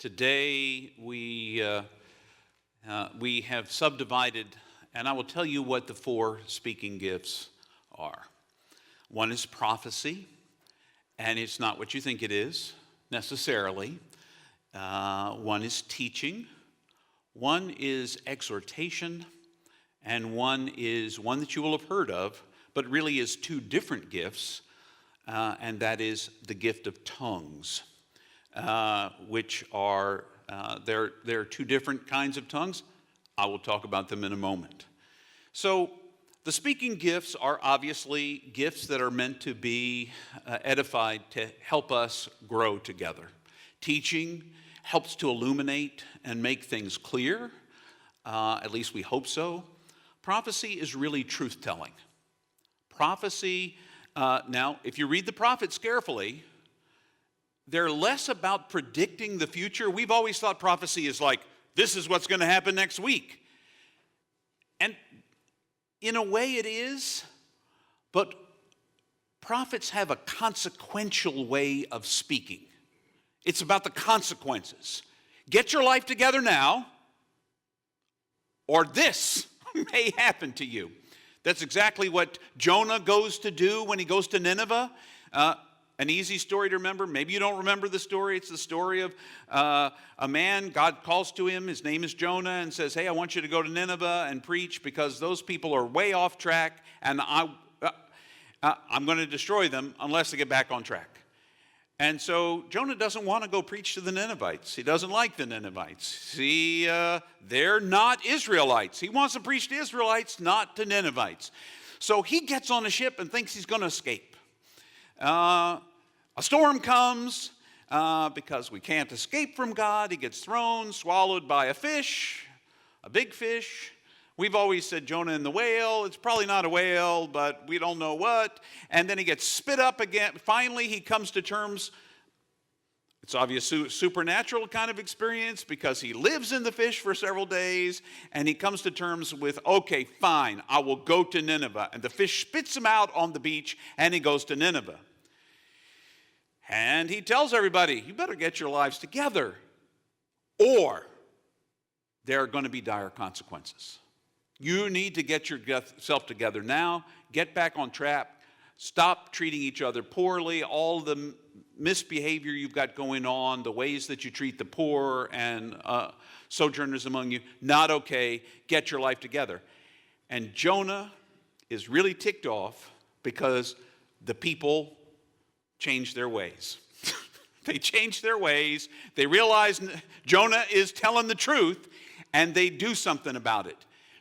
Today we have subdivided, and I will tell you what the four speaking gifts are. One is prophecy, and it's not what you think it is necessarily. One is teaching, one is exhortation, and one is one that you will have heard of, but really is two different gifts, and that is the gift of tongues, which are, there are two different kinds of tongues. I will talk about them in a moment. So the speaking gifts are obviously gifts that are meant to be edified to help us grow together. Teaching helps to illuminate and make things clear, at least we hope so. Prophecy is really truth-telling. Prophecy, now, if you read the prophets carefully, they're less about predicting the future. We've always thought prophecy is like, this is what's going to happen next week. And in a way it is, but prophets have a consequential way of speaking. It's about the consequences. Get your life together now, or this may happen to you. That's exactly what Jonah goes to do when he goes to Nineveh. An easy story to remember. Maybe you don't remember the story. It's the story of a man. God calls to him. His name is Jonah and says, hey, I want you to go to Nineveh and preach because those people are way off track and I'm going to destroy them unless they get back on track. And so Jonah doesn't want to go preach to the Ninevites. He doesn't like the Ninevites. See, they're not Israelites. He wants to preach to Israelites, not to Ninevites. So he gets on a ship and thinks he's going to escape. A storm comes because we can't escape from God. He gets thrown, swallowed by a fish, a big fish. We've always said Jonah and the whale. It's probably not a whale, but we don't know what. And then he gets spit up again. Finally, he comes to terms. It's obviously a supernatural kind of experience because he lives in the fish for several days. And he comes to terms with, okay, fine, I will go to Nineveh. And the fish spits him out on the beach, and he goes to Nineveh. And he tells everybody, you better get your lives together, or there are going to be dire consequences. You need to get yourself together now, get back on track, stop treating each other poorly, all the misbehavior you've got going on, the ways that you treat the poor and sojourners among you, not okay, get your life together. And Jonah is really ticked off because the people changed their ways. They changed their ways. They realize Jonah is telling the truth, and they do something about it.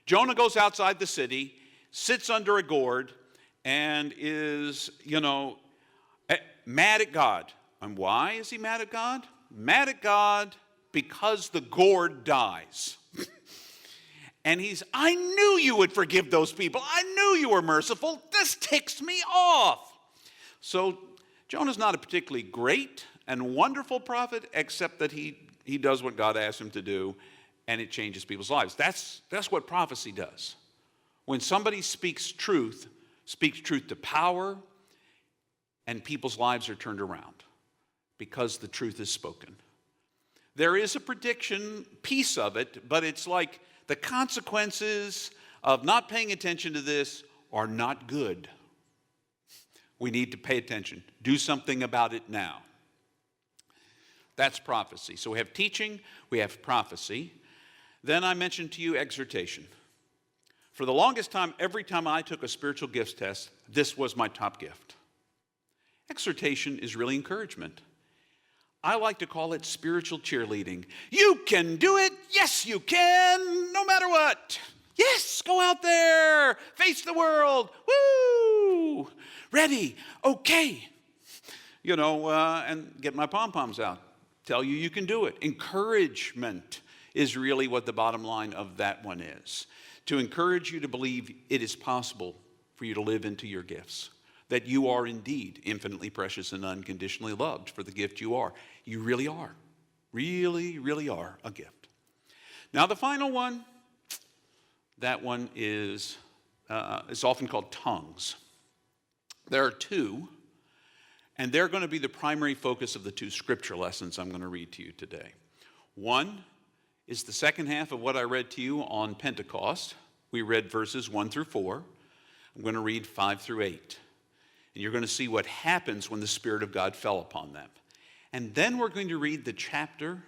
Jonah goes outside the city, sits under a gourd, and is, mad at God. And why is he mad at God? Mad at God because the gourd dies. And I knew you would forgive those people. I knew you were merciful. This ticks me off. So Jonah's not a particularly great and wonderful prophet, except that he does what God asked him to do, and it changes people's lives. That's what prophecy does. When somebody speaks truth to power, and people's lives are turned around because the truth is spoken. There is a prediction piece of it, but it's like the consequences of not paying attention to this are not good. We need to pay attention. Do something about it now. That's prophecy. So we have teaching, we have prophecy. Then I mentioned to you exhortation. For the longest time, every time I took a spiritual gifts test, this was my top gift. Exhortation is really encouragement. I like to call it spiritual cheerleading. You can do it. Yes, you can, no matter what. Yes, go out there, face the world. Woo! Ready, okay. And get my pom-poms out. Tell you can do it. Encouragement is really what the bottom line of that one is. To encourage you to believe it is possible for you to live into your gifts. That you are indeed infinitely precious and unconditionally loved for the gift you are. You really are. Really, really are a gift. Now the final one, that one is often called tongues. There are two, and they're going to be the primary focus of the two scripture lessons I'm going to read to you today. One is the second half of what I read to you on Pentecost. We read verses 1 through 4. I'm going to read 5 through 8. And you're going to see what happens when the Spirit of God fell upon them. And then we're going to read the chapter.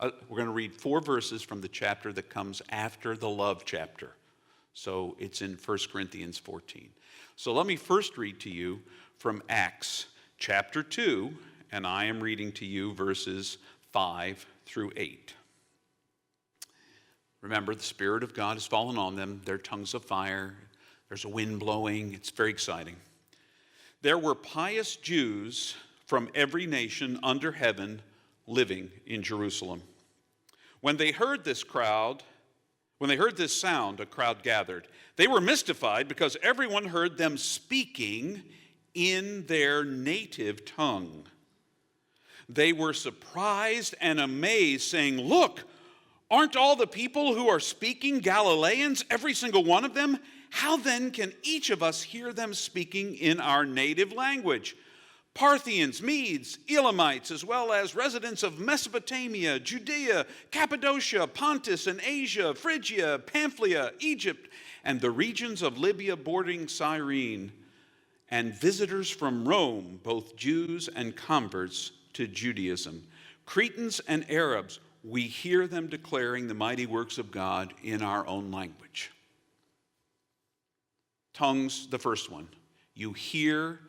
We're going to read 4 verses from the chapter that comes after the love chapter. So it's in 1 Corinthians 14. So let me first read to you from Acts chapter 2, and I am reading to you verses 5 through 8. Remember, the Spirit of God has fallen on them. They're tongues of fire. There's a wind blowing. It's very exciting. There were pious Jews from every nation under heaven living in Jerusalem. When they heard this sound, a crowd gathered. They were mystified because everyone heard them speaking in their native tongue. They were surprised and amazed, saying, "Look, aren't all the people who are speaking Galileans, every single one of them? How then can each of us hear them speaking in our native language? Parthians, Medes, Elamites, as well as residents of Mesopotamia, Judea, Cappadocia, Pontus, and Asia, Phrygia, Pamphylia, Egypt, and the regions of Libya bordering Cyrene, and visitors from Rome, both Jews and converts to Judaism, Cretans and Arabs, we hear them declaring the mighty works of God in our own language." Tongues, the first one. You hear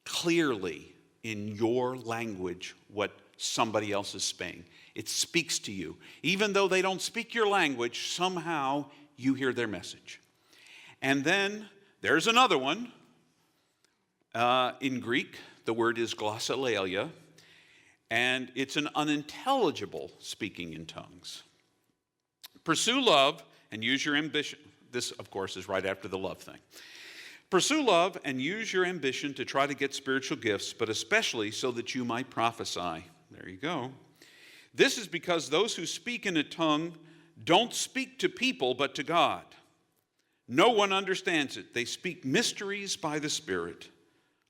clearly in your language what somebody else is saying. It speaks to you. Even though they don't speak your language, somehow you hear their message. And then there's another one. In Greek, the word is glossolalia, and it's an unintelligible speaking in tongues. Pursue love and use your ambition. This, of course, is right after the love thing. Pursue love and use your ambition to try to get spiritual gifts, but especially so that you might prophesy. There you go. This is because those who speak in a tongue don't speak to people, but to God. No one understands it. They speak mysteries by the Spirit.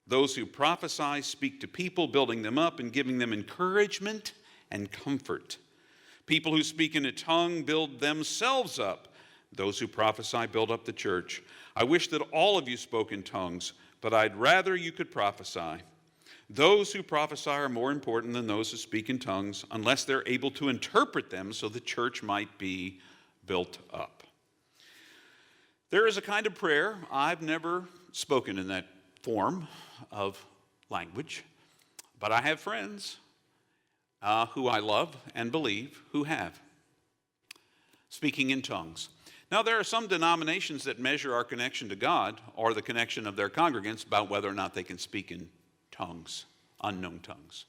Those who prophesy speak to people, building them up and giving them encouragement and comfort. People who speak in a tongue build themselves up. Those who prophesy build up the church. I wish that all of you spoke in tongues, but I'd rather you could prophesy. Those who prophesy are more important than those who speak in tongues, unless they're able to interpret them so the church might be built up. There is a kind of prayer. I've never spoken in that form of language, but I have friends who I love and believe who have. Speaking in tongues. Now, there are some denominations that measure our connection to God or the connection of their congregants about whether or not they can speak in tongues, unknown tongues.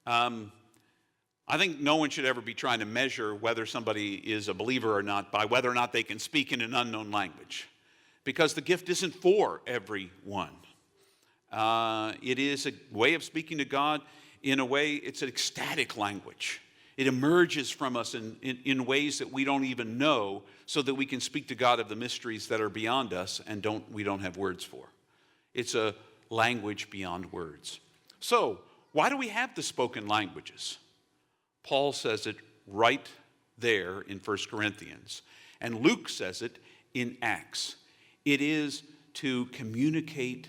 I think no one should ever be trying to measure whether somebody is a believer or not by whether or not they can speak in an unknown language, because the gift isn't for everyone. It is a way of speaking to God. In a way, it's an ecstatic language. It emerges from us in ways that we don't even know, so that we can speak to God of the mysteries that are beyond us and we don't have words for. It's a language beyond words. So, why do we have the spoken languages? Paul says it right there in 1 Corinthians, and Luke says it in Acts. It is to communicate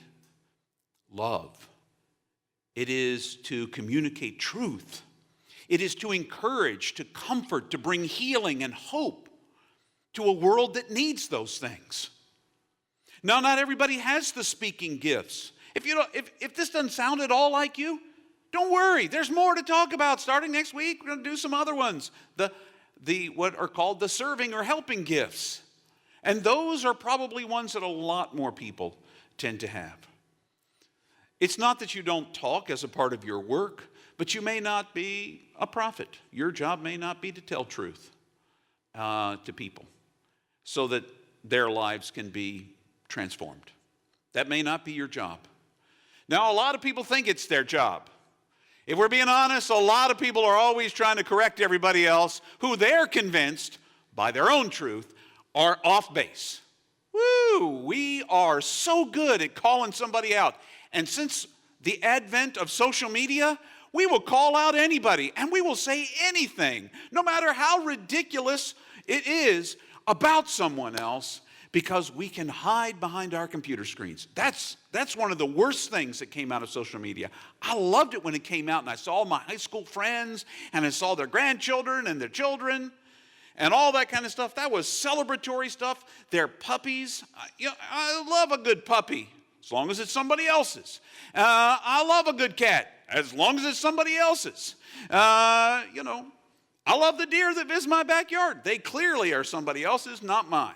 love. It is to communicate truth. It is to encourage, to comfort, to bring healing and hope to a world that needs those things. Now, not everybody has the speaking gifts. If this doesn't sound at all like you, don't worry. There's more to talk about. Starting next week, we're going to do some other ones. The what are called the serving or helping gifts. And those are probably ones that a lot more people tend to have. It's not that you don't talk as a part of your work, but you may not be a prophet. Your job may not be to tell truth to people so that their lives can be transformed. That may not be your job. Now, a lot of people think it's their job. If we're being honest, a lot of people are always trying to correct everybody else who they're convinced, by their own truth, are off base. Woo! We are so good at calling somebody out. And since the advent of social media, We will call out anybody, and we will say anything, no matter how ridiculous it is, about someone else, because we can hide behind our computer screens. That's one of the worst things that came out of social media. I loved it when it came out, and I saw my high school friends, and I saw their grandchildren and their children, and all that kind of stuff. That was celebratory stuff. Their puppies. I love a good puppy, as long as it's somebody else's. I love a good cat, as long as it's somebody else's. I love the deer that visit my backyard. They clearly are somebody else's, not mine.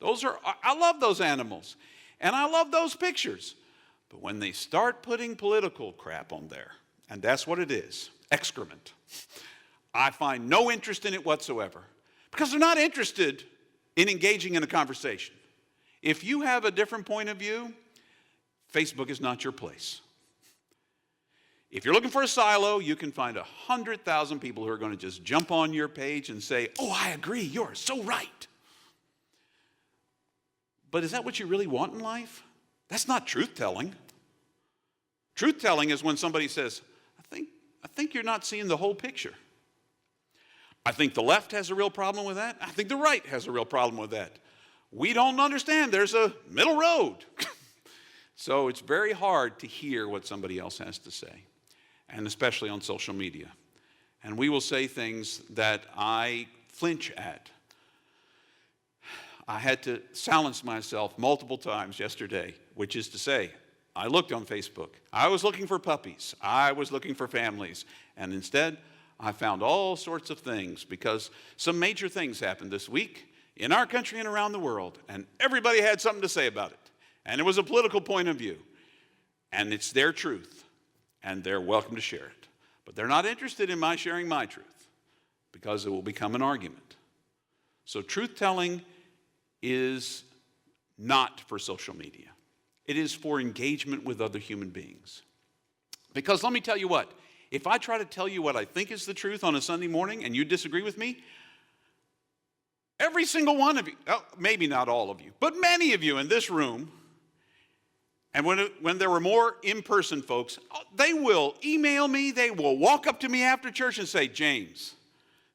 I love those animals, and I love those pictures. But when they start putting political crap on there, and that's what it is, excrement, I find no interest in it whatsoever, because they're not interested in engaging in a conversation. If you have a different point of view, Facebook is not your place. If you're looking for a silo, you can find 100,000 people who are going to just jump on your page and say, "Oh, I agree, you're so right." But is that what you really want in life? That's not truth-telling. Truth-telling is when somebody says, I think you're not seeing the whole picture. I think the left has a real problem with that. I think the right has a real problem with that. We don't understand. There's a middle road. So it's very hard to hear what somebody else has to say, and especially on social media. And we will say things that I flinch at. I had to silence myself multiple times yesterday, which is to say, I looked on Facebook. I was looking for puppies. I was looking for families. And instead, I found all sorts of things, because some major things happened this week in our country and around the world, and everybody had something to say about it. And it was a political point of view. And it's their truth, and they're welcome to share it. But they're not interested in my sharing my truth, because it will become an argument. So truth-telling is not for social media. It is for engagement with other human beings. Because let me tell you what, if I try to tell you what I think is the truth on a Sunday morning and you disagree with me, every single one of you, maybe not all of you, but many of you in this room, and when there were more in-person folks, they will email me, they will walk up to me after church and say, "James,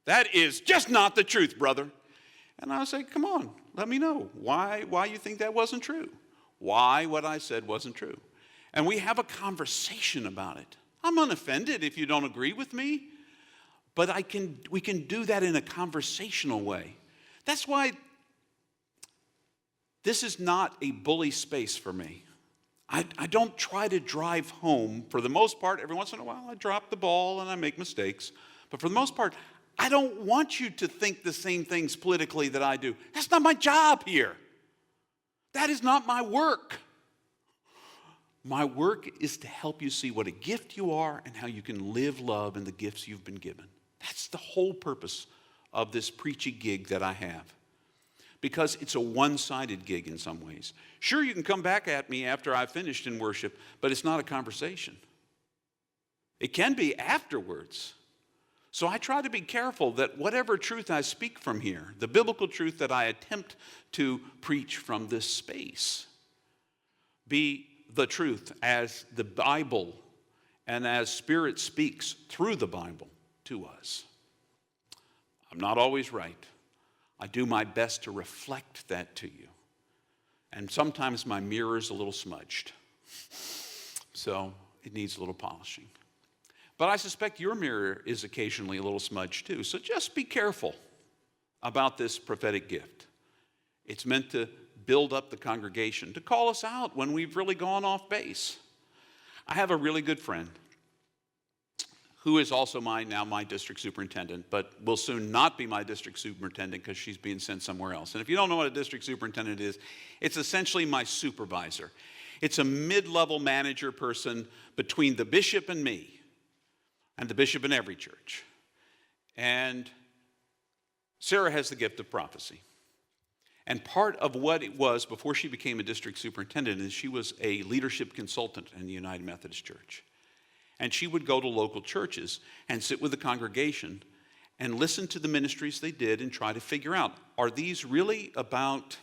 that is just not the truth, brother." And I'll say, "Come on, let me know why you think that wasn't true. Why what I said wasn't true." And we have a conversation about it. I'm unoffended if you don't agree with me, but we can do that in a conversational way. That's why this is not a bully space for me. I don't try to drive home. For the most part, every once in a while I drop the ball and I make mistakes. But for the most part, I don't want you to think the same things politically that I do. That's not my job here. That is not my work. My work is to help you see what a gift you are and how you can live love in the gifts you've been given. That's the whole purpose of this preachy gig that I have. Because it's a one-sided gig in some ways. Sure, you can come back at me after I've finished in worship, but it's not a conversation. It can be afterwards. So I try to be careful that whatever truth I speak from here, the biblical truth that I attempt to preach from this space, be the truth as the Bible and as Spirit speaks through the Bible to us. I'm not always right. I do my best to reflect that to you. And sometimes my mirror's a little smudged. So it needs a little polishing. But I suspect your mirror is occasionally a little smudged too. So just be careful about this prophetic gift. It's meant to build up the congregation, to call us out when we've really gone off base. I have a really good friend who is also my district superintendent, but will soon not be my district superintendent because she's being sent somewhere else. And if you don't know what a district superintendent is, it's essentially my supervisor. It's a mid-level manager person between the bishop and me, and the bishop in every church. And Sarah has the gift of prophecy. And part of what it was before she became a district superintendent is she was a leadership consultant in the United Methodist Church. And she would go to local churches and sit with the congregation and listen to the ministries they did and try to figure out, are these really about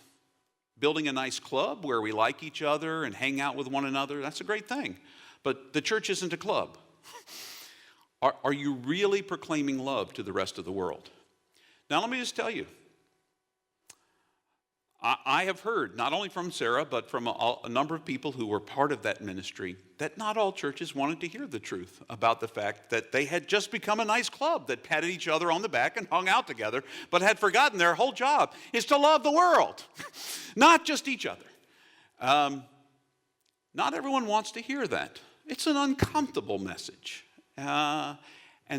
building a nice club where we like each other and hang out with one another? That's a great thing. But the church isn't a club. Are you really proclaiming love to the rest of the world? Now, let me just tell you, I have heard, not only from Sarah, but from a number of people who were part of that ministry, that not all churches wanted to hear the truth about the fact that they had just become a nice club that patted each other on the back and hung out together, but had forgotten their whole job is to love the world, not just each other. Not everyone wants to hear that. It's an uncomfortable message. And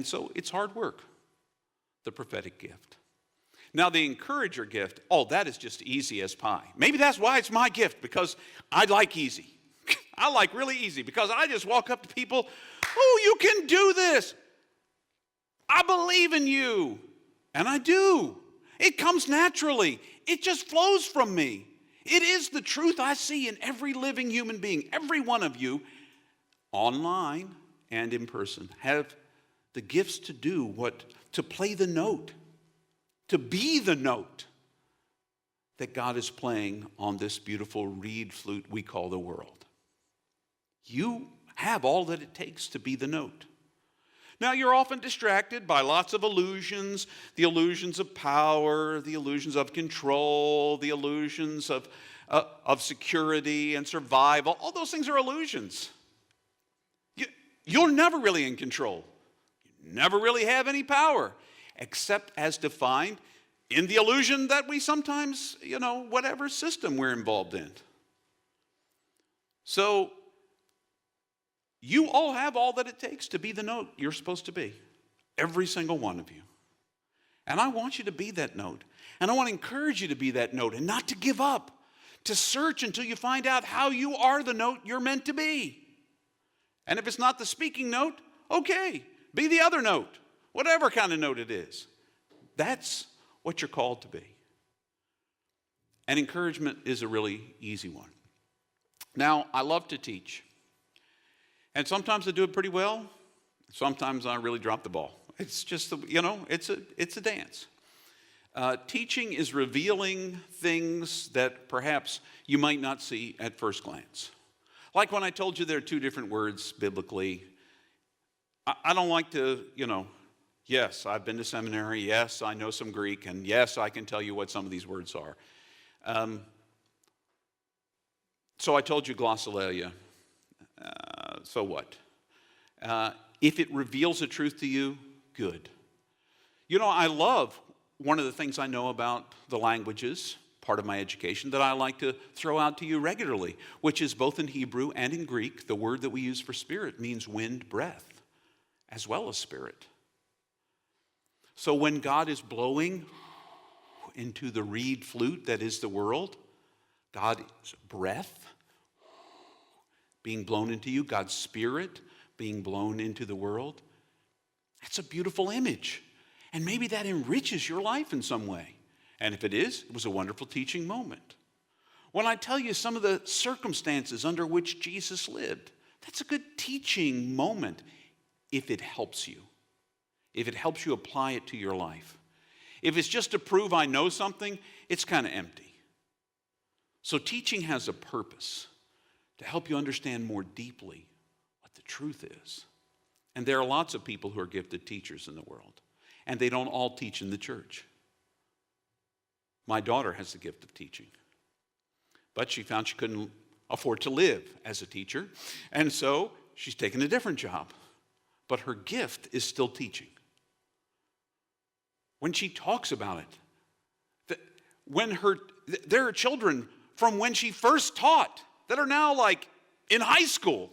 so it's hard work, the prophetic gift. Now, the encourager gift, that is just easy as pie. Maybe that's why it's my gift, because I like easy. I like really easy, because I just walk up to people, you can do this. I believe in you. And I do. It comes naturally. It just flows from me. It is the truth I see in every living human being. Every one of you, online and in person, have the gifts to do to play the note, to be the note that God is playing on this beautiful reed flute we call the world. You have all that it takes to be the note. Now, you're often distracted by lots of illusions, the illusions of power, the illusions of control, the illusions of security and survival. All those things are illusions. You're never really in control. You never really have any power, except as defined in the illusion that we sometimes, whatever system we're involved in. So, you all have all that it takes to be the note you're supposed to be. Every single one of you. And I want you to be that note. And I want to encourage you to be that note and not to give up. To search until you find out how you are the note you're meant to be. And if it's not the speaking note, okay, be the other note. Whatever kind of note it is. That's what you're called to be. And encouragement is a really easy one. Now, I love to teach. And sometimes I do it pretty well. Sometimes I really drop the ball. It's just, it's a dance. Teaching is revealing things that perhaps you might not see at first glance. Like when I told you there are two different words biblically. I don't like to, yes, I've been to seminary. Yes, I know some Greek. And yes, I can tell you what some of these words are. So I told you glossolalia. So what? If it reveals the truth to you, good. I love one of the things I know about the languages, part of my education, that I like to throw out to you regularly, which is both in Hebrew and in Greek. The word that we use for spirit means wind, breath, as well as spirit. So when God is blowing into the reed flute that is the world, God's breath being blown into you, God's spirit being blown into the world, that's a beautiful image. And maybe that enriches your life in some way. And if it is, it was a wonderful teaching moment. When I tell you some of the circumstances under which Jesus lived, that's a good teaching moment if it helps you. If it helps you apply it to your life. If it's just to prove I know something, it's kind of empty. So teaching has a purpose to help you understand more deeply what the truth is. And there are lots of people who are gifted teachers in the world. And they don't all teach in the church. My daughter has the gift of teaching. But she found she couldn't afford to live as a teacher. And so she's taken a different job. But her gift is still teaching. When she talks about it, there are children from when she first taught that are now like in high school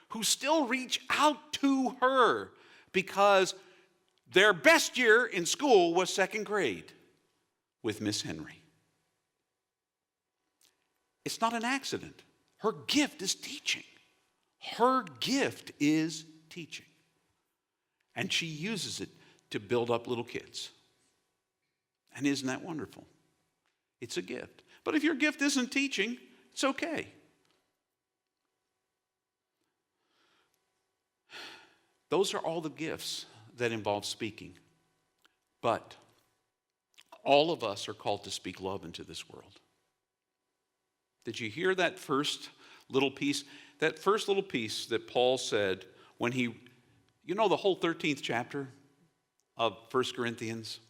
who still reach out to her because their best year in school was second grade with Miss Henry. It's not an accident. Her gift is teaching. Her gift is teaching. And she uses it to build up little kids. And isn't that wonderful? It's a gift. But if your gift isn't teaching, it's okay. Those are all the gifts that involve speaking. But all of us are called to speak love into this world. Did you hear that first little piece? That first little piece that Paul said when he You know the whole 13th chapter of 1 Corinthians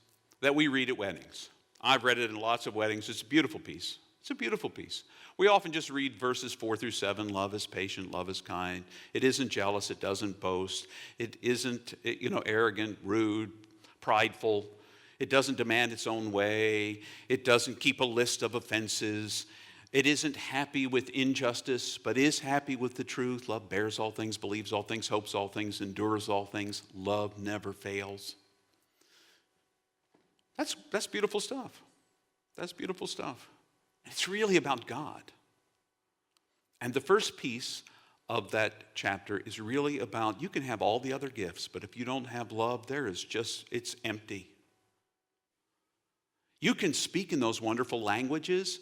that we read at weddings. I've read it in lots of weddings. It's a beautiful piece. It's a beautiful piece. We often just read verses 4 through 7. Love is patient, love is kind. It isn't jealous, it doesn't boast. It isn't, arrogant, rude, prideful. It doesn't demand its own way. It doesn't keep a list of offenses. It isn't happy with injustice, but is happy with the truth. Love bears all things, believes all things, hopes all things, endures all things. Love never fails. That's beautiful stuff. That's beautiful stuff. It's really about God. And the first piece of that chapter is really about, you can have all the other gifts, but if you don't have love, it's empty. You can speak in those wonderful languages,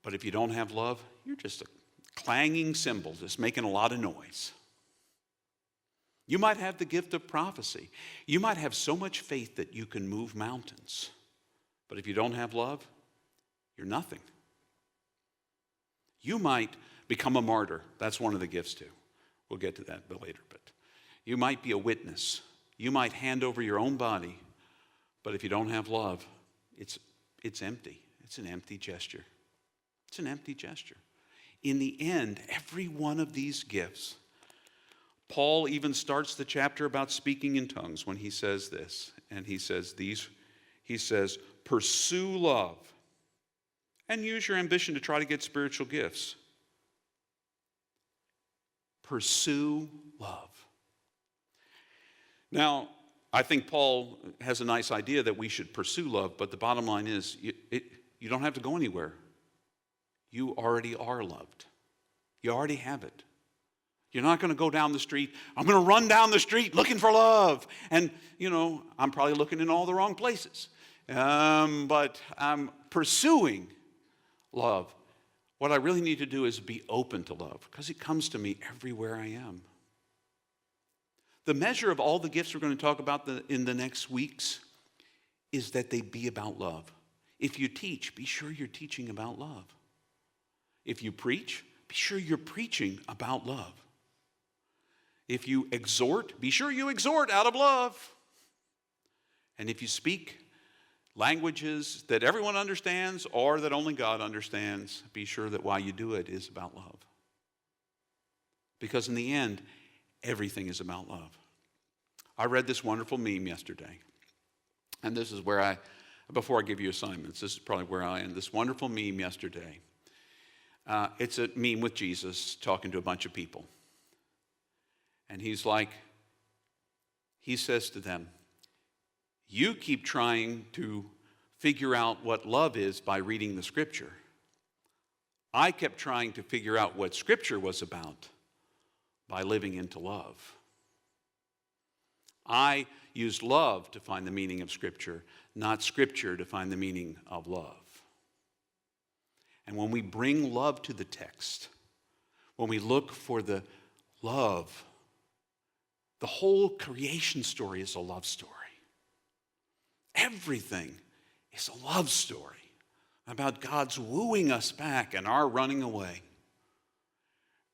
but if you don't have love, you're just a clanging cymbal, just making a lot of noise. You might have the gift of prophecy. You might have so much faith that you can move mountains. But if you don't have love, you're nothing. You might become a martyr. That's one of the gifts too. We'll get to that a bit later. But you might be a witness. You might hand over your own body. But if you don't have love, it's empty. It's an empty gesture. It's an empty gesture. In the end, every one of these gifts, Paul even starts the chapter about speaking in tongues when he says this. And he says, pursue love and use your ambition to try to get spiritual gifts. Pursue love. Now, I think Paul has a nice idea that we should pursue love, but the bottom line is you don't have to go anywhere. You already are loved. You already have it. You're not going to go down the street. I'm going to run down the street looking for love. And, I'm probably looking in all the wrong places. But I'm pursuing love. What I really need to do is be open to love because it comes to me everywhere I am. The measure of all the gifts we're going to talk about in the next weeks is that they be about love. If you teach, be sure you're teaching about love. If you preach, be sure you're preaching about love. If you exhort, be sure you exhort out of love. And if you speak languages that everyone understands or that only God understands, be sure that while you do it is about love. Because in the end, everything is about love. I read this wonderful meme yesterday. And this is where before I give you assignments, this is probably where I end. This wonderful meme yesterday. It's a meme with Jesus talking to a bunch of people. And he says to them, you keep trying to figure out what love is by reading the scripture. I kept trying to figure out what scripture was about by living into love. I used love to find the meaning of scripture, not scripture to find the meaning of love. And when we bring love to the text, when we look for the love, the whole creation story is a love story. Everything is a love story about God's wooing us back and our running away.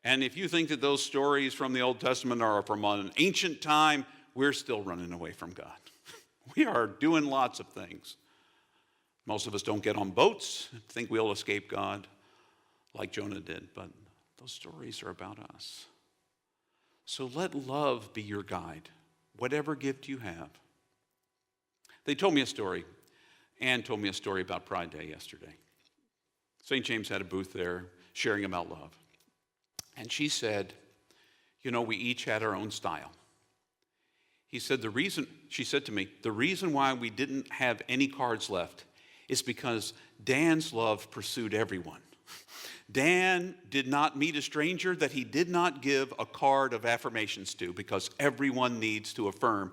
And if you think that those stories from the Old Testament are from an ancient time, we're still running away from God. We are doing lots of things. Most of us don't get on boats, think we'll escape God like Jonah did, but those stories are about us. So let love be your guide, whatever gift you have. They told me a story. Ann told me a story about Pride Day yesterday. St. James had a booth there sharing about love. And she said, we each had our own style. She said to me, the reason why we didn't have any cards left is because Dan's love pursued everyone. Dan did not meet a stranger that he did not give a card of affirmations to, because everyone needs to affirm,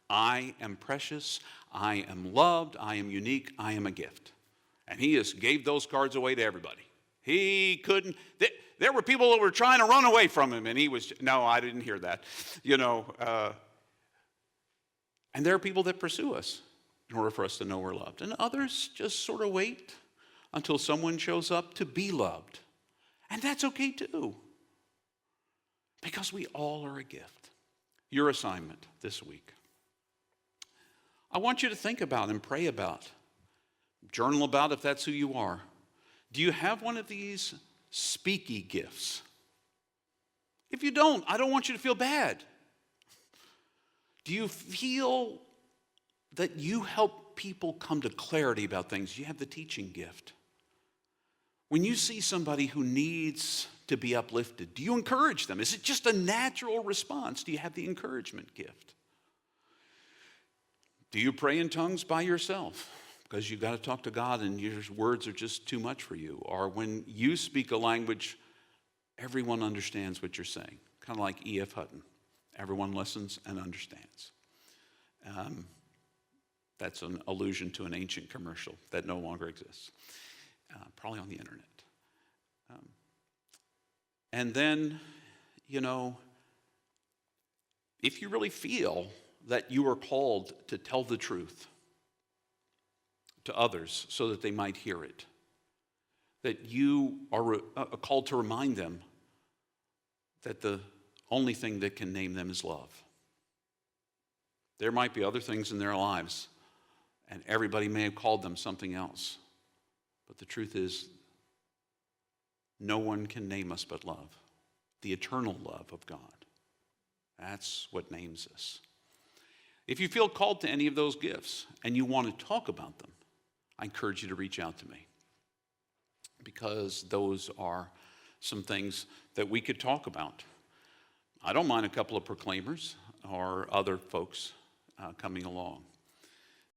I am precious, I am loved, I am unique, I am a gift. And he just gave those cards away to everybody. He couldn't, there were people that were trying to run away from him, and he was, no, I didn't hear that. And there are people that pursue us in order for us to know we're loved. And others just sort of wait until someone shows up to be loved. And that's okay too. Because we all are a gift. your assignment this week. I want you to think about and pray about, journal about if that's who you are. Do you have one of these speaky gifts? If you don't, I don't want you to feel bad. Do you feel that you help people come to clarity about things? You have the teaching gift. When you see somebody who needs to be uplifted, do you encourage them? Is it just a natural response? Do you have the encouragement gift? Do you pray in tongues by yourself because you've got to talk to God and your words are just too much for you? Or when you speak a language, everyone understands what you're saying, kind of like E.F. Hutton. Everyone listens and understands. That's an allusion to an ancient commercial that no longer exists, probably on the internet. And then, if you really feel that you are called to tell the truth to others so that they might hear it, that you are called to remind them that the only thing that can name them is love. There might be other things in their lives, and everybody may have called them something else. But the truth is, no one can name us but love, the eternal love of God. That's what names us. If you feel called to any of those gifts and you want to talk about them, I encourage you to reach out to me, because those are some things that we could talk about. I don't mind a couple of proclaimers or other folks coming along.